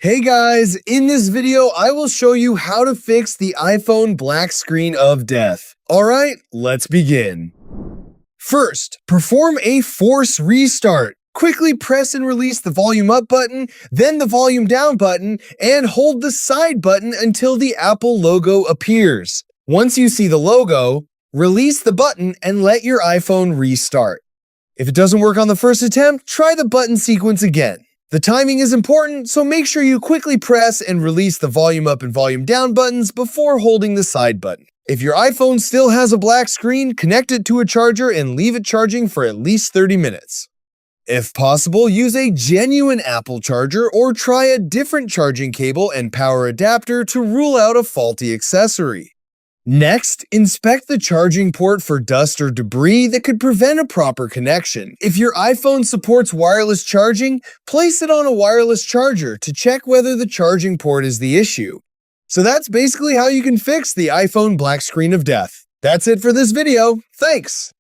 Hey guys, in this video, I will show you how to fix the iPhone black screen of death. Alright, let's begin. First, perform a force restart. Quickly press and release the volume up button, then the volume down button, and hold the side button until the Apple logo appears. Once you see the logo, release the button and let your iPhone restart. If it doesn't work on the first attempt, try the button sequence again. The timing is important, so make sure you quickly press and release the volume up and volume down buttons before holding the side button. If your iPhone still has a black screen, connect it to a charger and leave it charging for at least 30 minutes. If possible, use a genuine Apple charger or try a different charging cable and power adapter to rule out a faulty accessory. Next, inspect the charging port for dust or debris that could prevent a proper connection. If your iPhone supports wireless charging, place it on a wireless charger to check whether the charging port is the issue. So that's basically how you can fix the iPhone black screen of death. That's it for this video. Thanks!